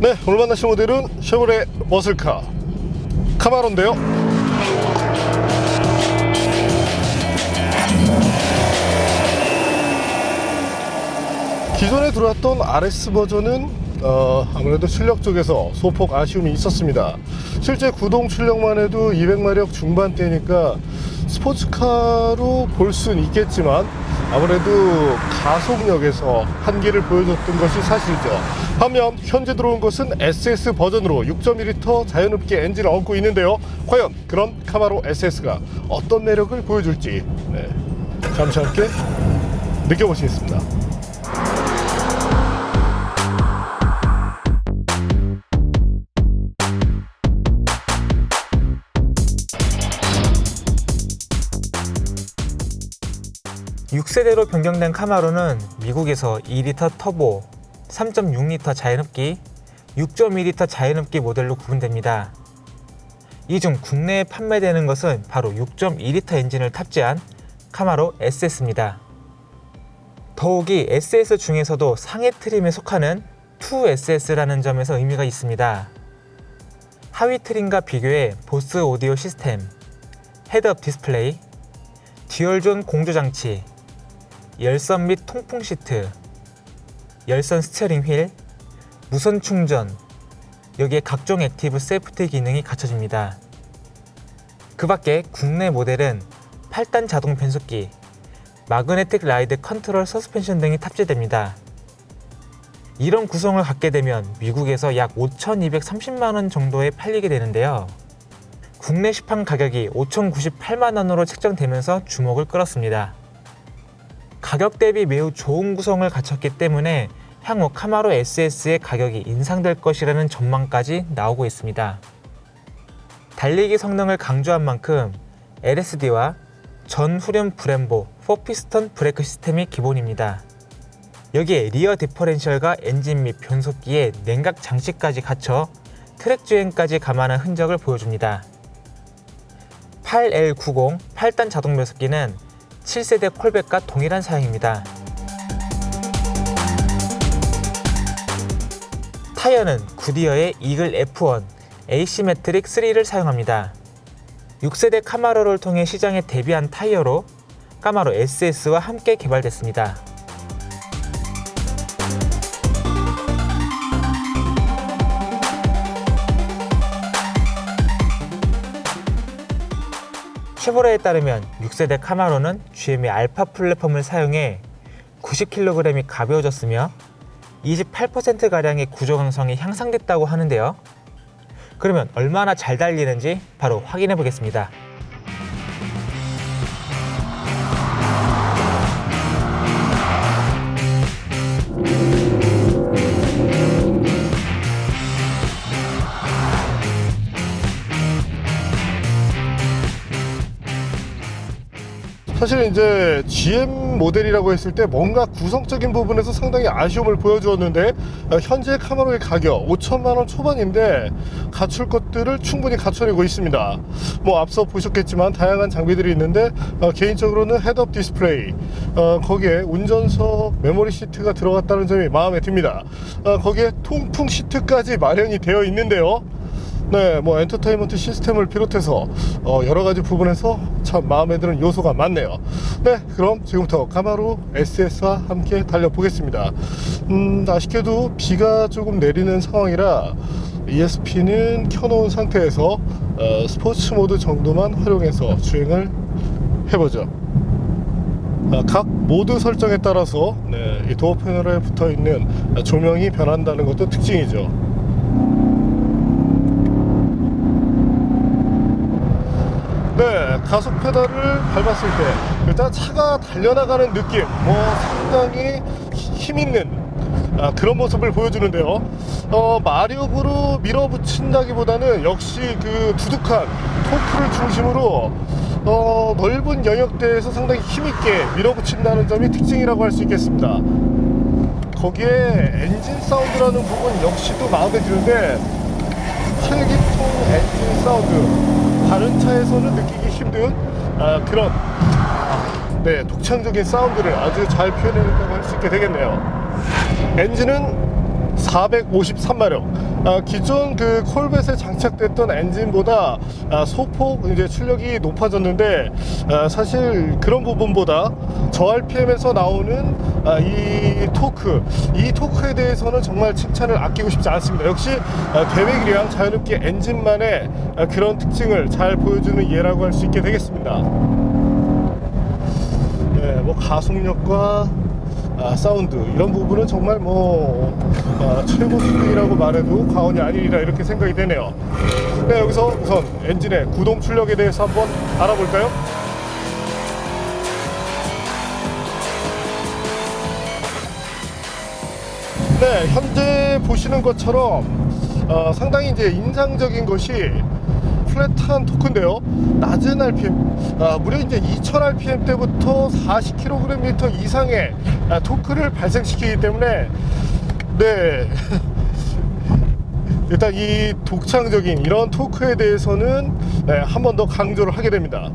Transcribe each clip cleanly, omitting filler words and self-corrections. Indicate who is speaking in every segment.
Speaker 1: 네, 오늘 만나실 모델은 쉐보레 머슬카 카마로인데요. 기존에 들어왔던 RS 버전은 아무래도 출력 쪽에서 소폭 아쉬움이 있었습니다. 실제 구동 출력만 해도 200마력 중반대니까 스포츠카로 볼 수는 있겠지만 아무래도 가속력에서 한계를 보여줬던 것이 사실이죠. 반면 현재 들어온 것은 SS 버전으로 6.1L 자연흡기 엔진을 얻고 있는데요. 과연 그런 카마로 SS가 어떤 매력을 보여줄지 잠시 함께 느껴보시겠습니다.
Speaker 2: 육 세대로 변경된 카마로는 미국에서 2리터 터보, 3.6리터 자연흡기, 6.2리터 자연흡기 모델로 구분됩니다. 이 중 국내에 판매되는 것은 바로 6.2리터 엔진을 탑재한 카마로 SS입니다. 더욱이 SS 중에서도 상해 트림에 속하는 2SS라는 점에서 의미가 있습니다. 하위 트림과 비교해 보스 오디오 시스템, 헤드업 디스플레이, 듀얼존 공조장치, 열선 및 통풍 시트, 열선 스티어링 휠, 무선 충전, 여기에 각종 액티브 세이프티 기능이 갖춰집니다. 그 밖에 국내 모델은 8단 자동 변속기, 마그네틱 라이드 컨트롤 서스펜션 등이 탑재됩니다. 이런 구성을 갖게 되면 미국에서 약 5,230만원 정도에 팔리게 되는데요. 국내 시판 가격이 5,098만원으로 책정되면서 주목을 끌었습니다. 가격 대비 매우 좋은 구성을 갖췄기 때문에 향후 카마로 SS의 가격이 인상될 것이라는 전망까지 나오고 있습니다. 달리기 성능을 강조한 만큼 LSD와 전 후륜 브렘보 4피스톤 브레이크 시스템이 기본입니다. 여기에 리어 디퍼렌셜과 엔진 및 변속기에 냉각 장치까지 갖춰 트랙 주행까지 감안한 흔적을 보여줍니다. 8L90 8단 자동 변속기는 7세대 콜백과 동일한 사양입니다. 타이어는 구디어의 이글 F1 에이시메트릭 3를 사용합니다. 6세대 카마로를 통해 시장에 데뷔한 타이어로 카마로 SS와 함께 개발됐습니다. 쉐보레에 따르면 6세대 카마로는 GM의 알파 플랫폼을 사용해 90kg이 가벼워졌으며 28%가량의 구조 강성이 향상됐다고 하는데요. 그러면 얼마나 잘 달리는지 바로 확인해 보겠습니다.
Speaker 1: 사실 이제 GM 모델이라고 했을 때 뭔가 구성적인 부분에서 상당히 아쉬움을 보여주었는데 현재 카마로의 가격 5천만원 초반인데 갖출 것들을 충분히 갖춰내고 있습니다. 뭐 앞서 보셨겠지만 다양한 장비들이 있는데 개인적으로는 헤드업 디스플레이, 거기에 운전석 메모리 시트가 들어갔다는 점이 마음에 듭니다. 거기에 통풍 시트까지 마련이 되어 있는데요. 네, 뭐 엔터테인먼트 시스템을 비롯해서 여러 가지 부분에서 참 마음에 드는 요소가 많네요. 네, 그럼 지금부터 카마로 SS와 함께 달려보겠습니다. 아쉽게도 비가 조금 내리는 상황이라 ESP는 켜놓은 상태에서 스포츠 모드 정도만 활용해서 주행을 해보죠. 각 모드 설정에 따라서 이 도어 패널에 붙어 있는 조명이 변한다는 것도 특징이죠. 네, 가속 페달을 밟았을 때 일단 차가 달려나가는 느낌, 상당히 힘있는 그런 모습을 보여주는데요. 마력으로 밀어붙인다기보다는 역시 그 두둑한 토크를 중심으로 넓은 영역대에서 상당히 힘있게 밀어붙인다는 점이 특징이라고 할 수 있겠습니다. 거기에 엔진 사운드라는 부분 역시도 마음에 드는데 7기통 엔진 사운드, 다른 차에서는 느끼기 힘든 그런 독창적인 사운드를 아주 잘 표현해낸다고 할 수 있게 되겠네요. 엔진은 453마력, 기존 그 콜벳에 장착됐던 엔진보다 소폭 이제 출력이 높아졌는데, 사실 그런 부분보다 저RPM에서 나오는 이 토크에 대해서는 정말 칭찬을 아끼고 싶지 않습니다. 역시 계획이랑 자연흡기 엔진만의 그런 특징을 잘 보여주는 예라고 할 수 있게 되겠습니다. 네, 뭐 가속력과 사운드 이런 부분은 정말 최고 수준이라고 말해도 과언이 아니리라 이렇게 생각이 되네요. 네, 여기서 우선 엔진의 구동 출력에 대해서 한번 알아볼까요? 네, 현재 보시는 것처럼 상당히 이제 인상적인 것이 플랫한 토크인데요. 낮은 RPM, 무려 이제 2000rpm 때부터 40kg/m 이상의 토크를 발생시키기 때문에, 네. 일단 이 독창적인 이런 토크에 대해서는 한 번 더 강조를 하게 됩니다.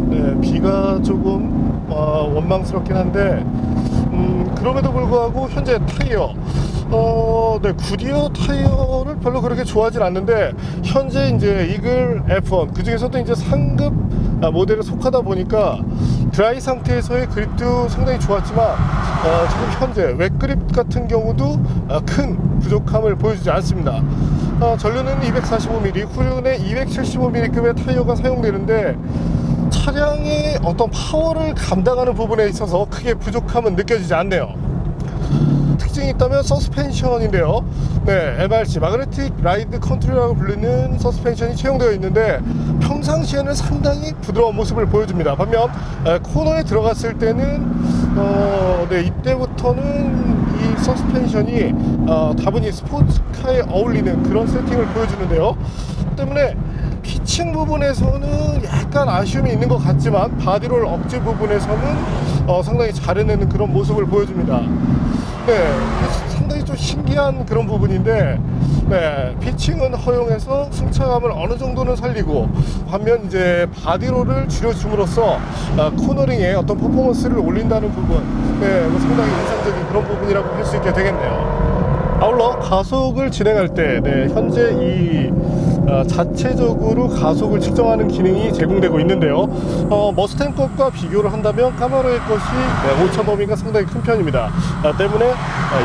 Speaker 1: 네, 비가 조금 원망스럽긴 한데, 그럼에도 불구하고 현재 타이어, 네, 구디어 타이어를 별로 그렇게 좋아하진 않는데, 현재 이제 이글 F1 그 중에서도 이제 상급 모델에 속하다 보니까 드라이 상태에서의 그립도 상당히 좋았지만, 지금 현재 웻 그립 같은 경우도 큰 부족함을 보여주지 않습니다. 전륜은 245mm, 후륜에 275mm급의 타이어가 사용되는데, 차량의 어떤 파워를 감당하는 부분에 있어서 크게 부족함은 느껴지지 않네요. 특징이 있다면 서스펜션인데요. 네, MRC 마그네틱 라이드 컨트롤이라고 불리는 서스펜션이 채용되어 있는데, 평상시에는 상당히 부드러운 모습을 보여줍니다. 반면 코너에 들어갔을 때는 네, 이때부터는 이 서스펜션이 다분히 스포츠카에 어울리는 그런 세팅을 보여주는데요. 때문에 피칭 부분에서는 약간 아쉬움이 있는 것 같지만, 바디롤 억제 부분에서는 상당히 잘 해내는 그런 모습을 보여줍니다. 네, 상당히 좀 신기한 그런 부분인데, 네, 피칭은 허용해서 승차감을 어느 정도는 살리고, 반면 이제 바디롤을 줄여줌으로써 코너링에 어떤 퍼포먼스를 올린다는 부분, 네, 상당히 인상적인 그런 부분이라고 할 수 있게 되겠네요. 아울러 가속을 진행할 때, 네, 현재 이 자체적으로 가속을 측정하는 기능이 제공되고 있는데요. 머스탱 것과 비교를 한다면 카마로의 것이 5차 범위가 상당히 큰 편입니다. 때문에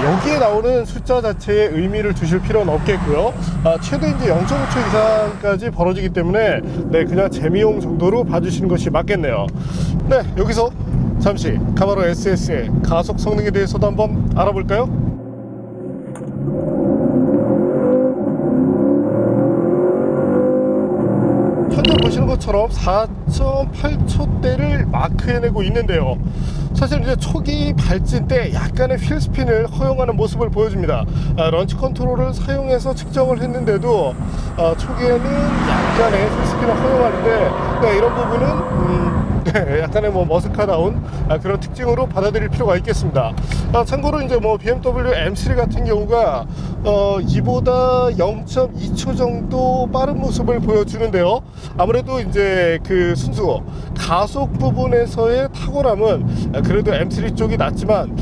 Speaker 1: 여기에 나오는 숫자 자체에 의미를 두실 필요는 없겠고요. 최대 이제 0.5초 이상까지 벌어지기 때문에, 네, 그냥 재미용 정도로 봐주시는 것이 맞겠네요. 네, 여기서 잠시 카마로 SS의 가속 성능에 대해서도 한번 알아볼까요? 현재 보시는 것처럼 4.8초대를 마크해내고 있는데요. 사실 이제 초기 발진 때 약간의 휠스핀을 허용하는 모습을 보여줍니다. 런치 컨트롤을 사용해서 측정을 했는데도 초기에는 약간의 휠스핀을 허용하는데, 네, 이런 부분은 네, 약간의 머스카다운 그런 특징으로 받아들일 필요가 있겠습니다. 참고로 이제 BMW M3 같은 경우가 이보다 0.2초 정도 빠른 모습을 보여주는데요. 아무래도 이제 그 순수 가속 부분에서의 탁월함은 그래도 M3 쪽이 낫지만,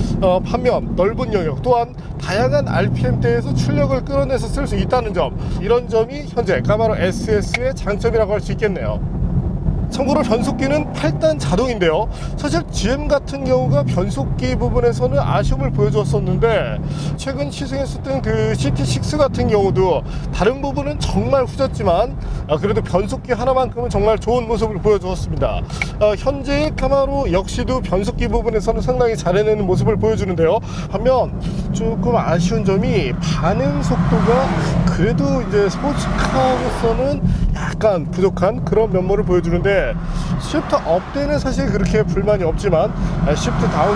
Speaker 1: 반면 넓은 영역 또한 다양한 RPM대에서 출력을 끌어내서 쓸 수 있다는 점, 이런 점이 현재 카마로 SS의 장점이라고 할 수 있겠네요. 참고로 변속기는 8단 자동인데요. 사실 GM 같은 경우가 변속기 부분에서는 아쉬움을 보여주었었는데, 최근 시승했었던 그 CT6 같은 경우도 다른 부분은 정말 후졌지만 그래도 변속기 하나만큼은 정말 좋은 모습을 보여주었습니다. 현재 카마로 역시도 변속기 부분에서는 상당히 잘 해내는 모습을 보여주는데요. 반면 조금 아쉬운 점이 반응 속도가 그래도 이제 스포츠카로서는 약간 부족한 그런 면모를 보여주는데, 시프트 업 때는 사실 그렇게 불만이 없지만 시프트 다운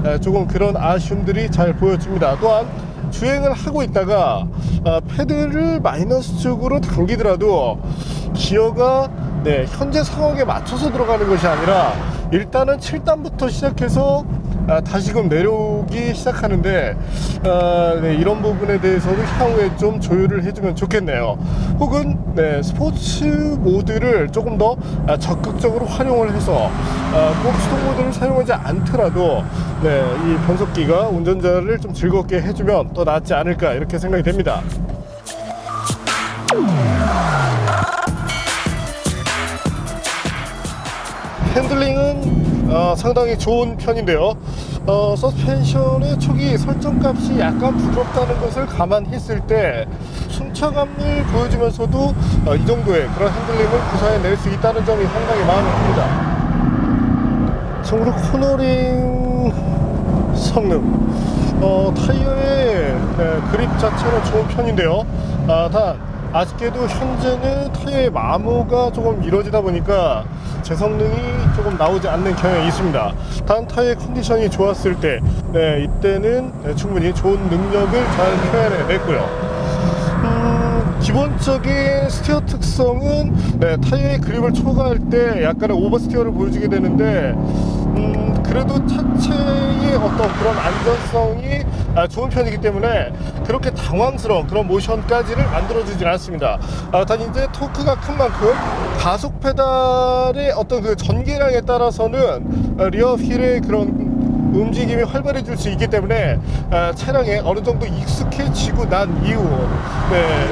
Speaker 1: 때 조금 그런 아쉬움들이 잘 보여집니다. 또한 주행을 하고 있다가 패드를 마이너스 쪽으로 당기더라도 기어가, 네, 현재 상황에 맞춰서 들어가는 것이 아니라 일단은 7단부터 시작해서 다시금 내려오기 시작하는데 네, 이런 부분에 대해서도 향후에 좀 조율을 해주면 좋겠네요. 혹은 네, 스포츠 모드를 조금 더 적극적으로 활용을 해서 꼭 수동 모드를 사용하지 않더라도 네, 이 변속기가 운전자를 좀 즐겁게 해주면 더 낫지 않을까 이렇게 생각이 됩니다. 핸들링은 상당히 좋은 편인데요. 서스펜션의 초기 설정값이 약간 부드럽다는 것을 감안했을 때 승차감을 보여주면서도 이 정도의 그런 핸들링을 구사해낼 수 있다는 점이 상당히 마음에 듭니다. 참고로 코너링 성능, 타이어의 그립 자체는 좋은 편인데요. 단 아쉽게도 현재는 타이어의 마모가 조금 이루어지다 보니까 제 성능이 조금 나오지 않는 경향이 있습니다. 단 타이어의 컨디션이 좋았을 때 이때는 충분히 좋은 능력을 잘 표현해냈고요. 기본적인 스티어 특성은 타이어의 그립을 초과할 때 약간의 오버스티어를 보여주게 되는데 그래도 차체의 어떤 그런 안전성이 좋은 편이기 때문에 그렇게 당황스러운 그런 모션까지를 만들어주진 않습니다. 단 이제 토크가 큰 만큼 가속 페달의 어떤 그 전개량에 따라서는 리어 휠의 그런 움직임이 활발해질 수 있기 때문에 차량에 어느 정도 익숙해지고 난 이후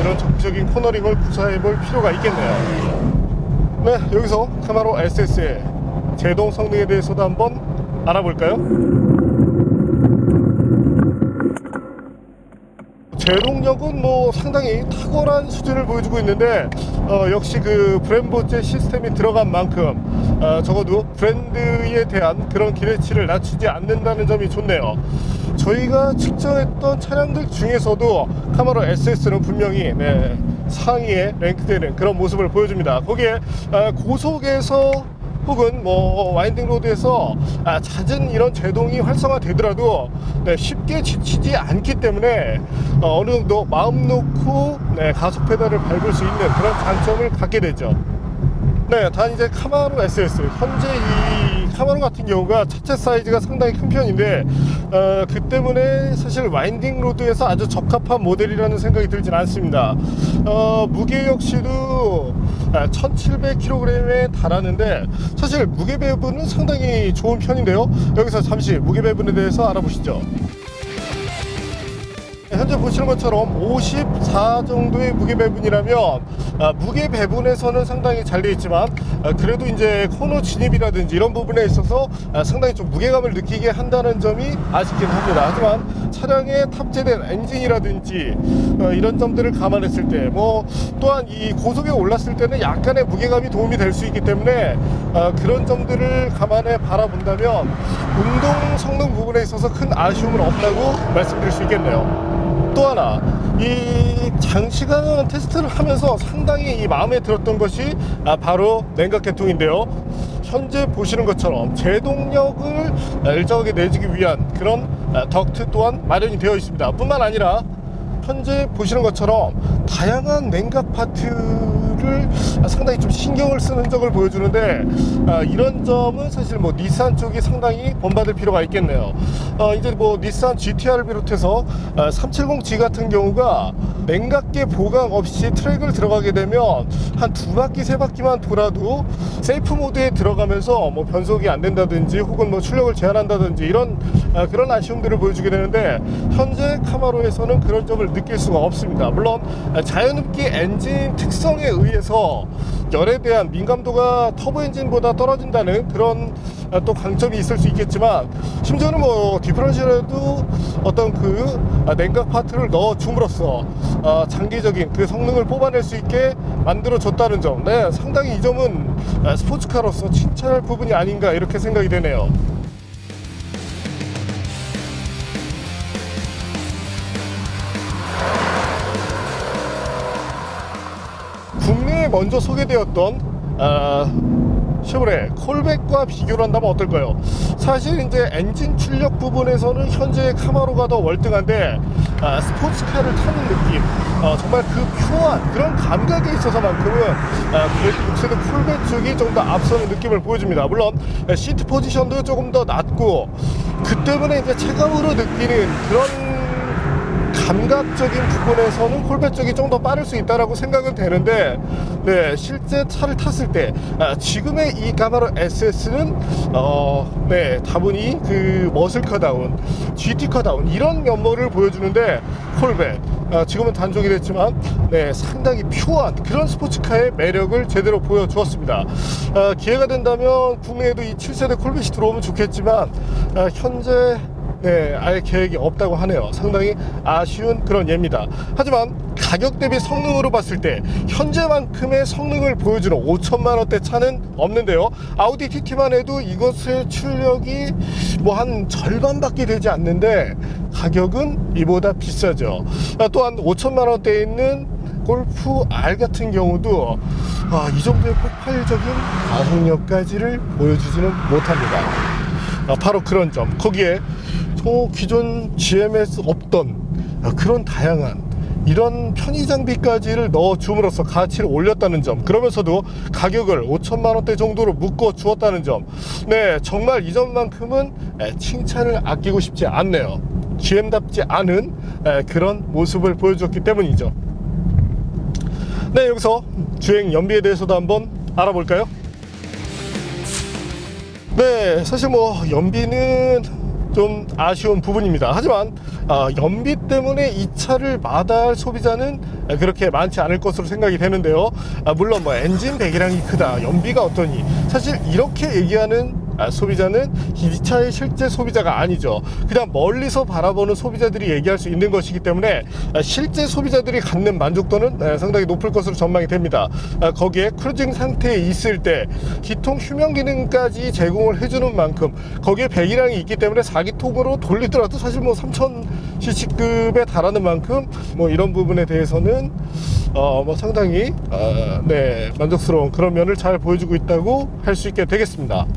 Speaker 1: 이런 적극적인 코너링을 구사해 볼 필요가 있겠네요. 네, 여기서 카마로 SS의 제동 성능에 대해서도 한번 알아볼까요? 제동력은 뭐 상당히 탁월한 수준을 보여주고 있는데 역시 그 브렘보제 시스템이 들어간 만큼 적어도 브랜드에 대한 그런 기대치를 낮추지 않는다는 점이 좋네요. 저희가 측정했던 차량들 중에서도 카마로 SS는 분명히 상위에 랭크되는 그런 모습을 보여줍니다. 거기에 고속에서 혹은 뭐 와인딩 로드에서 잦은 이런 제동이 활성화되더라도 쉽게 지치지 않기 때문에 어느 정도 마음 놓고 가속 페달을 밟을 수 있는 그런 장점을 갖게 되죠. 단 이제 카마로 SS, 현재 이 카마로 같은 경우가 차체 사이즈가 상당히 큰 편인데 그 때문에 사실 와인딩 로드에서 아주 적합한 모델이라는 생각이 들진 않습니다. 무게 역시도 1700kg에 달하는데 사실 무게 배분은 상당히 좋은 편인데요. 여기서 잠시 무게 배분에 대해서 알아보시죠. 현재 보시는 것처럼 54 정도의 무게 배분이라면 무게 배분에서는 상당히 잘 되어 있지만 그래도 이제 코너 진입이라든지 이런 부분에 있어서 상당히 좀 무게감을 느끼게 한다는 점이 아쉽긴 합니다. 하지만 차량에 탑재된 엔진이라든지 이런 점들을 감안했을 때 뭐 또한 이 고속에 올랐을 때는 약간의 무게감이 도움이 될 수 있기 때문에 그런 점들을 감안해 바라본다면 운동 성능 부분에 있어서 큰 아쉬움은 없다고 말씀드릴 수 있겠네요. 또 하나, 이 장시간 테스트를 하면서 상당히 이 마음에 들었던 것이 바로 냉각 계통인데요. 현재 보시는 것처럼 제동력을 일정하게 내주기 위한 그런 덕트 또한 마련이 되어 있습니다. 뿐만 아니라 현재 보시는 것처럼 다양한 냉각 파트를 상당히 좀 신경을 쓰는 점을 보여주는데 이런 점은 사실 뭐 닛산 쪽이 상당히 본받을 필요가 있겠네요. 이제 뭐 닛산 GTR을 비롯해서 370G 같은 경우가 냉각계 보강 없이 트랙을 들어가게 되면 한 2바퀴 3바퀴만 돌아도 세이프 모드에 들어가면서 뭐 변속이 안 된다든지 혹은 뭐 출력을 제한한다든지 이런 그런 아쉬움들을 보여주게 되는데 현재 카마로에서는 그런 점을 느낄 수가 없습니다. 물론 자연흡기 엔진 특성에 의해서 열에 대한 민감도가 터보 엔진보다 떨어진다는 그런 또 강점이 있을 수 있겠지만 심지어는 뭐 디퍼런셜에도 어떤 그 냉각 파트를 넣어 줌으로써 장기적인 그 성능을 뽑아낼 수 있게 만들어 줬다는 점, 상당히 이 점은 스포츠카로서 칭찬할 부분이 아닌가 이렇게 생각이 되네요. 국내에 먼저 소개되었던 쉐보레 콜백과 비교를 한다면 어떨까요? 사실 이제 엔진 출력 부분에서는 현재 카마로가 더 월등한데 스포츠카를 타는 느낌, 정말 그 퓨어한 그런 감각에 있어서만큼은 그래도 콜백 쪽이 좀 더 앞서는 느낌을 보여줍니다. 물론 시트 포지션도 조금 더 낮고 그 때문에 이제 체감으로 느끼는 그런 감각적인 부분에서는 콜벳 쪽이 좀 더 빠를 수 있다라고 생각은 되는데, 네, 실제 차를 탔을 때 지금의 이 카마로 SS는 네, 다분히 그 머슬카다운, GT카다운 이런 면모를 보여주는데, 콜벳 지금은 단종이 됐지만 네, 상당히 퓨어한 그런 스포츠카의 매력을 제대로 보여주었습니다. 기회가 된다면 국내에도 이 7세대 콜벳이 들어오면 좋겠지만 현재 네, 아예 계획이 없다고 하네요. 상당히 아쉬운 그런 예입니다. 하지만 가격 대비 성능으로 봤을 때 현재만큼의 성능을 보여주는 5천만 원대 차는 없는데요. 아우디 TT만 해도 이것의 출력이 뭐 한 절반밖에 되지 않는데 가격은 이보다 비싸죠. 또한 5천만 원대에 있는 골프 R 같은 경우도 이 정도의 폭발적인 가속력까지를 보여주지는 못합니다. 바로 그런 점, 거기에 기존 GM에서 없던 그런 다양한 이런 편의 장비까지를 넣어줌으로써 가치를 올렸다는 점, 그러면서도 가격을 5천만 원대 정도로 묶어 주었다는 점, 네, 정말 이 점만큼은 칭찬을 아끼고 싶지 않네요. GM답지 않은 그런 모습을 보여줬기 때문이죠. 네, 여기서 주행 연비에 대해서도 한번 알아볼까요? 네, 사실 뭐 연비는 좀 아쉬운 부분입니다. 하지만 연비 때문에 이 차를 마다할 소비자는 그렇게 많지 않을 것으로 생각이 되는데요. 물론 뭐 엔진 배기량이 크다, 연비가 어떠니, 사실 이렇게 얘기하는 소비자는 이 차의 실제 소비자가 아니죠. 그냥 멀리서 바라보는 소비자들이 얘기할 수 있는 것이기 때문에 실제 소비자들이 갖는 만족도는 상당히 높을 것으로 전망이 됩니다. 거기에 크루징 상태에 있을 때 기통 휴면 기능까지 제공을 해주는 만큼, 거기에 배기량이 있기 때문에 4기통으로 돌리더라도 사실 뭐 3000cc급에 달하는 만큼 뭐 이런 부분에 대해서는 뭐 상당히 네, 만족스러운 그런 면을 잘 보여주고 있다고 할 수 있게 되겠습니다.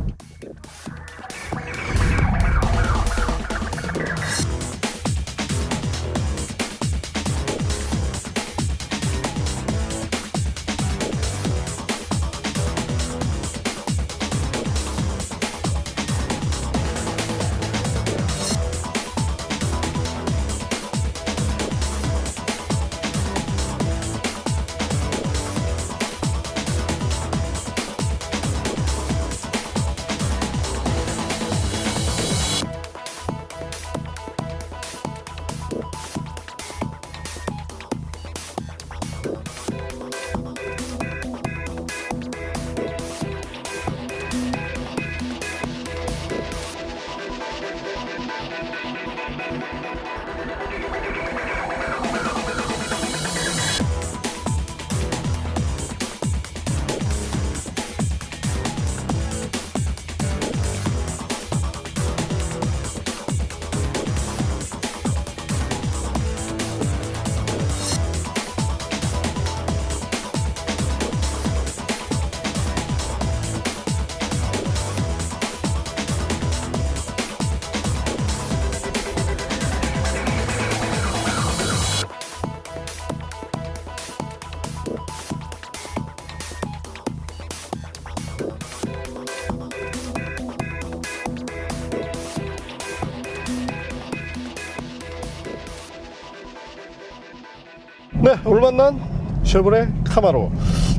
Speaker 1: 네, 오늘 만난 쉐보레 카마로.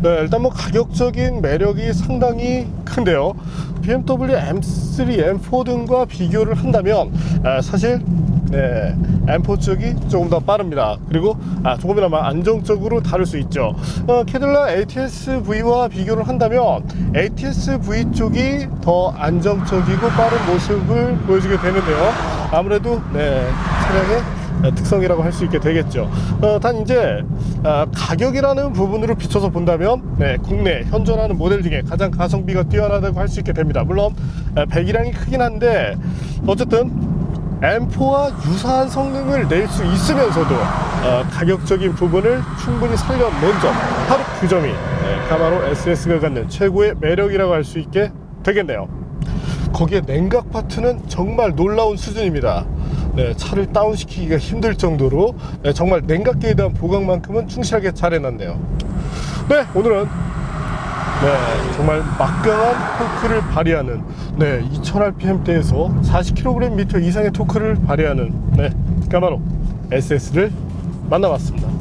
Speaker 1: 네, 일단 뭐 가격적인 매력이 상당히 큰데요. BMW M3, M4 등과 비교를 한다면 사실 네, M4 쪽이 조금 더 빠릅니다. 그리고 조금이나마 안정적으로 다룰 수 있죠. 캐딜락 ATS-V와 비교를 한다면 ATS-V 쪽이 더 안정적이고 빠른 모습을 보여주게 되는데요. 아무래도 네, 차량의 특성이라고 할 수 있게 되겠죠. 단 이제 가격이라는 부분으로 비춰서 본다면 네, 국내 현존하는 모델 중에 가장 가성비가 뛰어나다고 할 수 있게 됩니다. 물론 배기량이 크긴 한데 어쨌든 M4와 유사한 성능을 낼 수 있으면서도 가격적인 부분을 충분히 살려놓은 점, 바로 그 점이 카마로 SS가 갖는 최고의 매력이라고 할 수 있게 되겠네요. 거기에 냉각 파트는 정말 놀라운 수준입니다. 네, 차를 다운시키기가 힘들 정도로 정말 냉각기에 대한 보강만큼은 충실하게 잘 해놨네요. 네, 오늘은 네, 정말 막강한 토크를 발휘하는 2000rpm대에서 40kg/m 이상의 토크를 발휘하는 카마로 SS를 만나봤습니다.